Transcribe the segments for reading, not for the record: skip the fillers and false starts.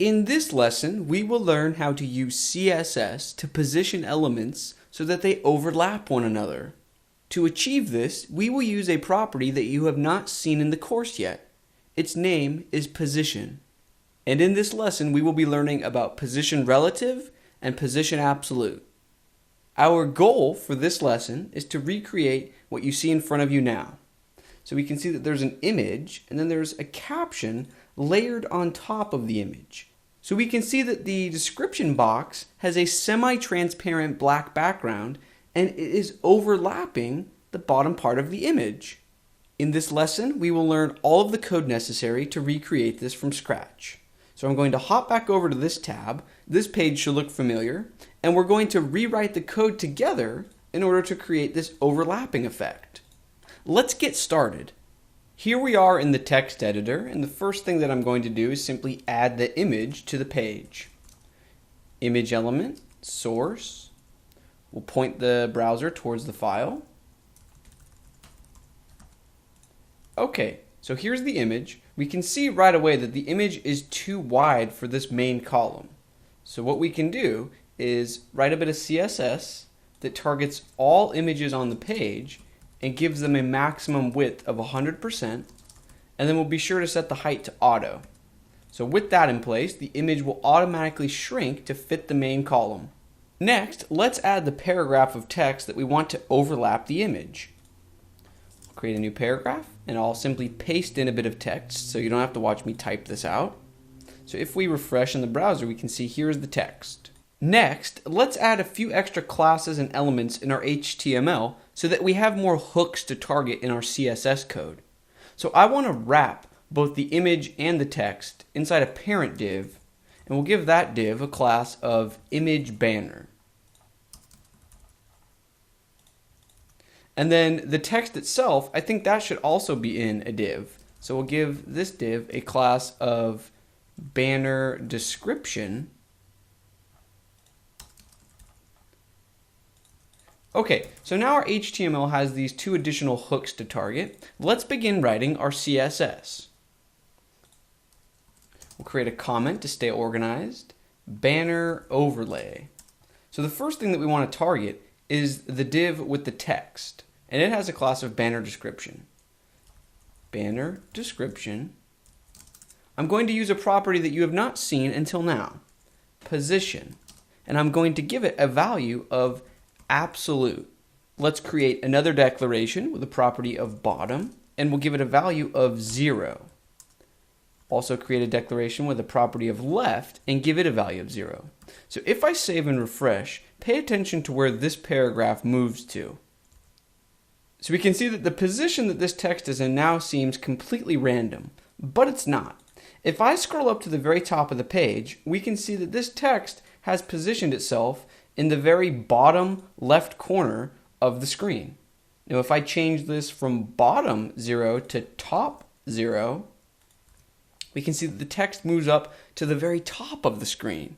In this lesson, we will learn how to use CSS to position elements so that they overlap one another. To achieve this, we will use a property that you have not seen in the course yet. Its name is position. And in this lesson, we will be learning about position relative and position absolute. Our goal for this lesson is to recreate what you see in front of you now. So we can see that there's an image and then there's a caption layered on top of the image. So we can see that the description box has a semi-transparent black background and it is overlapping the bottom part of the image. In this lesson, we will learn all of the code necessary to recreate this from scratch. So I'm going to hop back over to this tab. This page should look familiar, and we're going to rewrite the code together in order to create this overlapping effect. Let's get started. Here we are in the text editor, and the first thing that I'm going to do is simply add the image to the page. Image element, source. We'll point the browser towards the file. Okay, so here's the image. We can see right away that the image is too wide for this main column. So what we can do is write a bit of CSS that targets all images on the page and gives them a maximum width of 100%, and then we'll be sure to set the height to auto. So with that in place, the image will automatically shrink to fit the main column. Next, let's add the paragraph of text that we want to overlap the image. I'll create a new paragraph, and I'll simply paste in a bit of text so you don't have to watch me type this out. So if we refresh in the browser, we can see here's the text. Next, let's add a few extra classes and elements in our HTML so that we have more hooks to target in our CSS code. So I want to wrap both the image and the text inside a parent div, and we'll give that div a class of image banner. And then the text itself, I think that should also be in a div. So we'll give this div a class of banner description. Okay, so now our HTML has these two additional hooks to target. Let's begin writing our CSS. We'll create a comment to stay organized. Banner overlay. So the first thing that we want to target is the div with the text, and it has a class of banner description. Banner description. I'm going to use a property that you have not seen until now, position, and I'm going to give it a value of absolute. Let's create another declaration with a property of bottom, and we'll give it a value of 0. Also create a declaration with a property of left and give it a value of 0. So if I save and refresh, pay attention to where this paragraph moves to. So we can see that the position that this text is in now seems completely random, but it's not. If I scroll up to the very top of the page, we can see that this text has positioned itself in the very bottom left corner of the screen. Now if I change this from bottom 0 to top 0, we can see that the text moves up to the very top of the screen.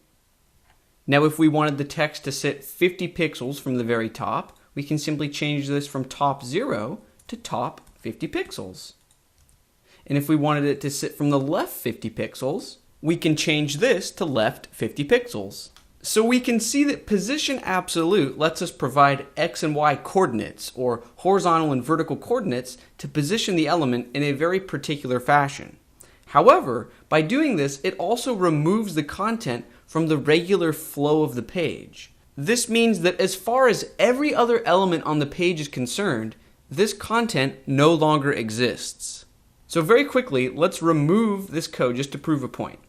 Now if we wanted the text to sit 50 pixels from the very top, we can simply change this from top 0 to top 50 pixels. And if we wanted it to sit from the left 50 pixels, we can change this to left 50 pixels. So we can see that position absolute lets us provide x and y coordinates, or horizontal and vertical coordinates, to position the element in a very particular fashion. However, by doing this, it also removes the content from the regular flow of the page. This means that as far as every other element on the page is concerned, this content no longer exists. So very quickly, let's remove this code just to prove a point.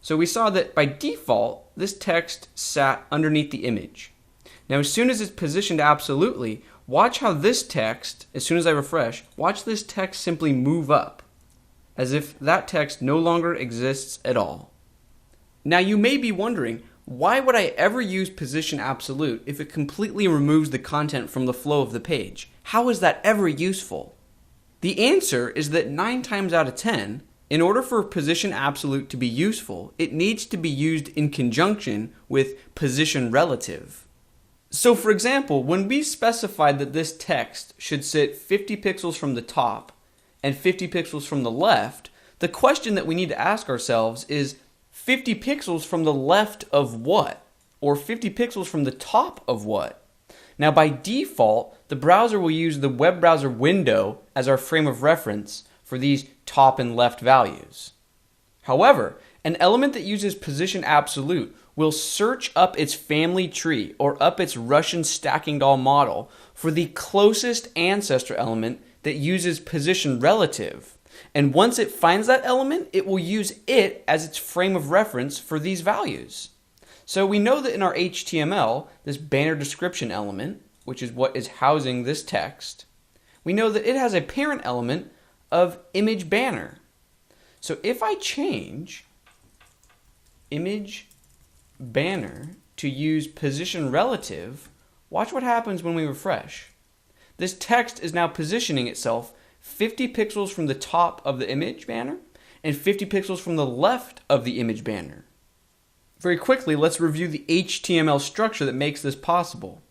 So we saw that by default, this text sat underneath the image. Now as soon as it's positioned absolutely, watch how this text, as soon as I refresh, watch this text simply move up, as if that text no longer exists at all. Now you may be wondering, why would I ever use position absolute if it completely removes the content from the flow of the page? How is that ever useful? The answer is that 9 times out of 10, in order for position absolute to be useful, it needs to be used in conjunction with position relative. So for example, when we specified that this text should sit 50 pixels from the top and 50 pixels from the left, the question that we need to ask ourselves is, 50 pixels from the left of what? Or 50 pixels from the top of what? Now, by default, the browser will use the web browser window as our frame of reference for these top and left values. However, an element that uses position absolute will search up its family tree or up its Russian stacking doll model for the closest ancestor element that uses position relative. And once it finds that element, it will use it as its frame of reference for these values. So we know that in our HTML, this banner description element, which is what is housing this text, we know that it has a parent element of image banner. So if I change image banner to use position relative, watch what happens when we refresh. This text is now positioning itself 50 pixels from the top of the image banner and 50 pixels from the left of the image banner. Very quickly, let's review the HTML structure that makes this possible.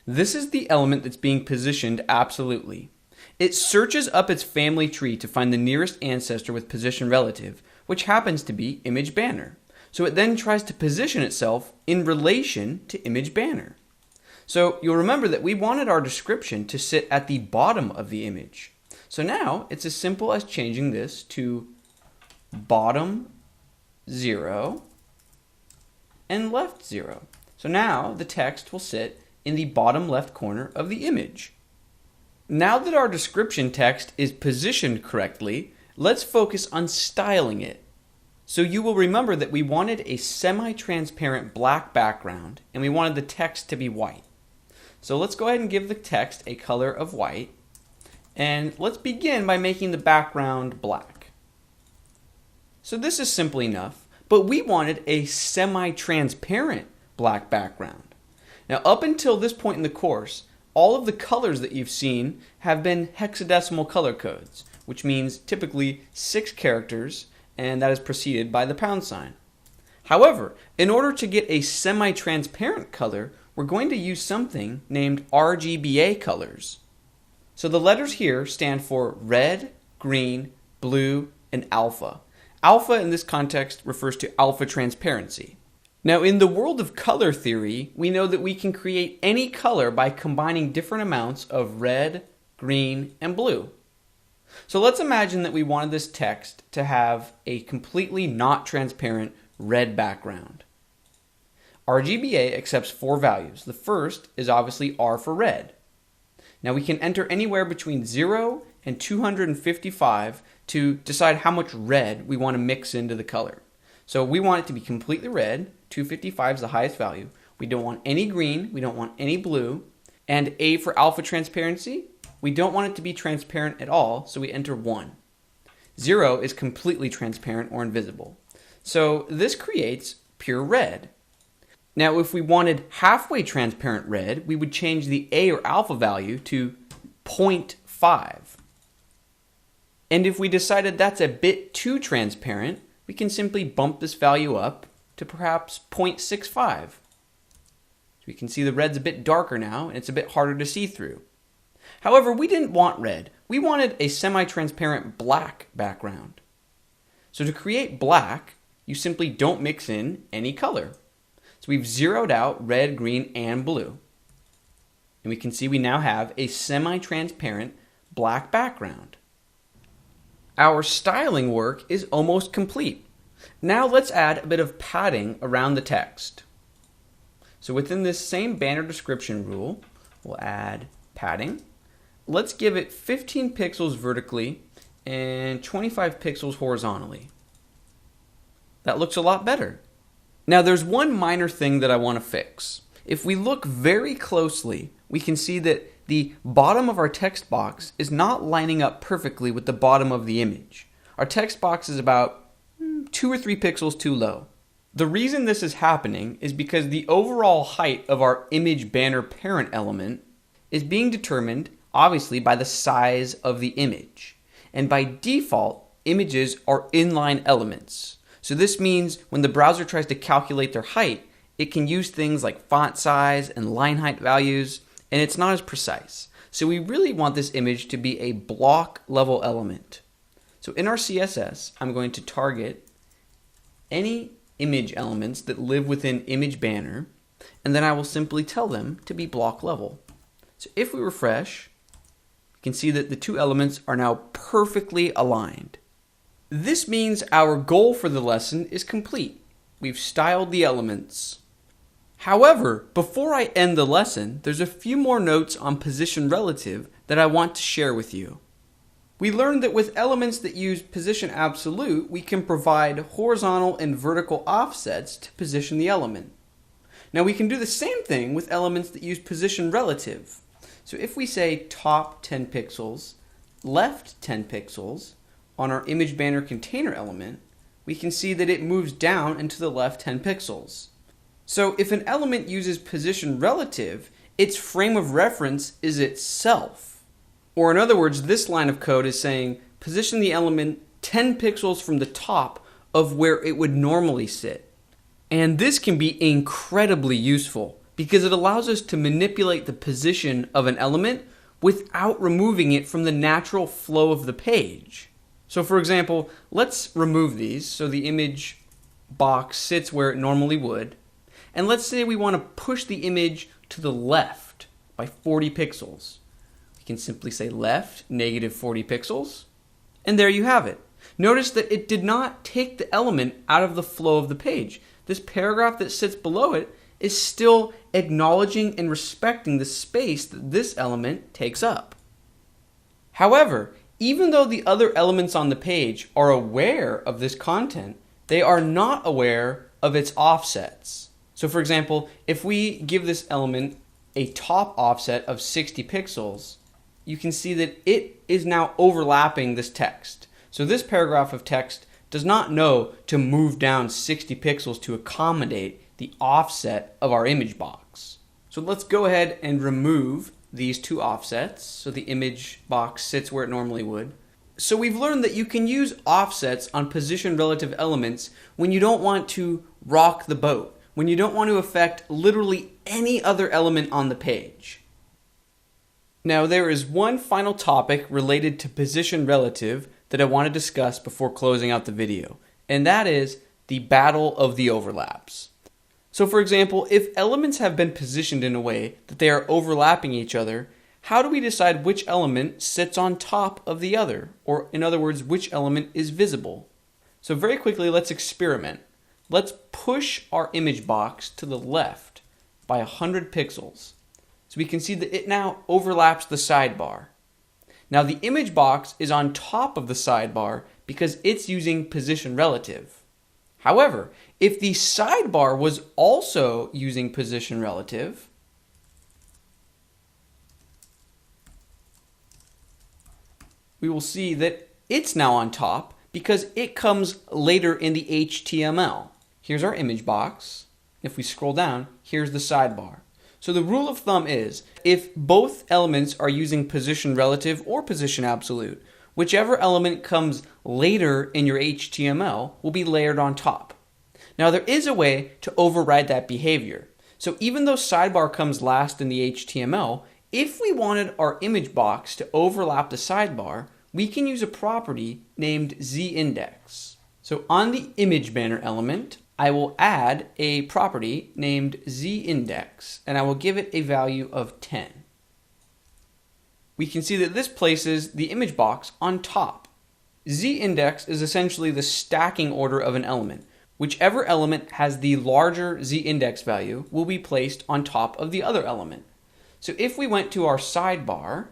This is the element that's being positioned absolutely. It searches up its family tree to find the nearest ancestor with position relative, which happens to be image banner. So it then tries to position itself in relation to image banner. So you'll remember that we wanted our description to sit at the bottom of the image. So now it's as simple as changing this to bottom 0 and left 0. So now the text will sit in the bottom left corner of the image. Now that our description text is positioned correctly, let's focus on styling it. So you will remember that we wanted a semi-transparent black background and we wanted the text to be white. So let's go ahead and give the text a color of white, and let's begin by making the background black. So this is simple enough, but we wanted a semi-transparent black background. Now up until this point in the course, all of the colors that you've seen have been hexadecimal color codes, which means typically 6 characters, and that is preceded by the pound sign. However, in order to get a semi-transparent color, we're going to use something named RGBA colors. So the letters here stand for red, green, blue, and alpha. Alpha in this context refers to alpha transparency. Now in the world of color theory, we know that we can create any color by combining different amounts of red, green, and blue. So let's imagine that we wanted this text to have a completely not transparent red background. RGBA accepts 4 values. The first is obviously R for red. Now we can enter anywhere between 0 and 255 to decide how much red we want to mix into the color. So we want it to be completely red. 255 is the highest value. We don't want any green, we don't want any blue. And A for alpha transparency, we don't want it to be transparent at all, so we enter 1. 0 is completely transparent or invisible. So this creates pure red. Now if we wanted halfway transparent red, we would change the A or alpha value to 0.5. And if we decided that's a bit too transparent, we can simply bump this value up to perhaps 0.65. So we can see the red's a bit darker now, and it's a bit harder to see through. However, we didn't want red. We wanted a semi-transparent black background. So to create black, you simply don't mix in any color. So we've zeroed out red, green, and blue. And we can see we now have a semi-transparent black background. Our styling work is almost complete. Now let's add a bit of padding around the text. So within this same banner description rule, we'll add padding. Let's give it 15 pixels vertically and 25 pixels horizontally. That looks a lot better. Now there's one minor thing that I want to fix. If we look very closely, we can see that the bottom of our text box is not lining up perfectly with the bottom of the image. Our text box is about 2 or 3 pixels too low. The reason this is happening is because the overall height of our image banner parent element is being determined obviously by the size of the image. And by default, images are inline elements. So this means when the browser tries to calculate their height, it can use things like font size and line height values, and it's not as precise. So we really want this image to be a block level element. So in our CSS, I'm going to target any image elements that live within image banner, and then I will simply tell them to be block level. So if we refresh, you can see that the two elements are now perfectly aligned. This means our goal for the lesson is complete. We've styled the elements. However, before I end the lesson, there's a few more notes on position relative that I want to share with you. We learned that with elements that use position absolute, we can provide horizontal and vertical offsets to position the element. Now we can do the same thing with elements that use position relative. So if we say top 10 pixels, left 10 pixels on our image banner container element, we can see that it moves down into the left 10 pixels. So if an element uses position relative, its frame of reference is itself. Or in other words, this line of code is saying position the element 10 pixels from the top of where it would normally sit. And this can be incredibly useful because it allows us to manipulate the position of an element without removing it from the natural flow of the page. So for example, let's remove these so the image box sits where it normally would. And let's say we want to push the image to the left by 40 pixels. We can simply say left negative 40 pixels. And there you have it. Notice that it did not take the element out of the flow of the page. This paragraph that sits below it is still acknowledging and respecting the space that this element takes up. However, even though the other elements on the page are aware of this content, they are not aware of its offsets. So for example, if we give this element a top offset of 60 pixels, you can see that it is now overlapping this text. So this paragraph of text does not know to move down 60 pixels to accommodate the offset of our image box. So let's go ahead and remove these two offsets so the image box sits where it normally would. So we've learned that you can use offsets on position relative elements when you don't want to rock the boat, when you don't want to affect literally any other element on the page. Now there is one final topic related to position relative that I want to discuss before closing out the video, and that is the battle of the overlaps. So for example, if elements have been positioned in a way that they are overlapping each other, how do we decide which element sits on top of the other? Or in other words, which element is visible? So very quickly, let's experiment. Let's push our image box to the left by 100 pixels. So we can see that it now overlaps the sidebar. Now the image box is on top of the sidebar because it's using position relative. However, if the sidebar was also using position relative, we will see that it's now on top because it comes later in the HTML. Here's our image box. If we scroll down, here's the sidebar. So the rule of thumb is, if both elements are using position relative or position absolute, whichever element comes later in your HTML will be layered on top. Now there is a way to override that behavior. So even though sidebar comes last in the HTML, if we wanted our image box to overlap the sidebar, we can use a property named z-index. So on the image banner element, I will add a property named z-index, and I will give it a value of 10. We can see that this places the image box on top. Z-index is essentially the stacking order of an element. Whichever element has the larger z-index value will be placed on top of the other element. So if we went to our sidebar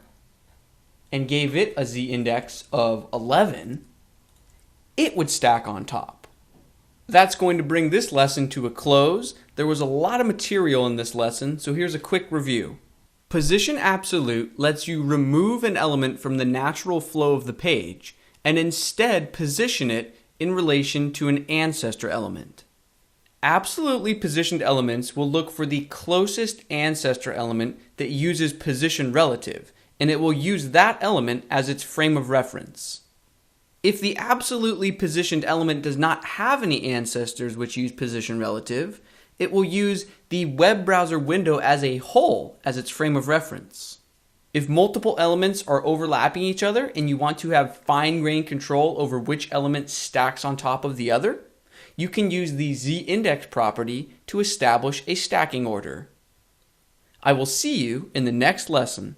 and gave it a z-index of 11, it would stack on top. That's going to bring this lesson to a close. There was a lot of material in this lesson, so here's a quick review. Position absolute lets you remove an element from the natural flow of the page and instead position it in relation to an ancestor element. Absolutely positioned elements will look for the closest ancestor element that uses position relative, and it will use that element as its frame of reference. If the absolutely positioned element does not have any ancestors which use position relative, it will use the web browser window as a whole as its frame of reference. If multiple elements are overlapping each other and you want to have fine-grained control over which element stacks on top of the other, you can use the z-index property to establish a stacking order. I will see you in the next lesson.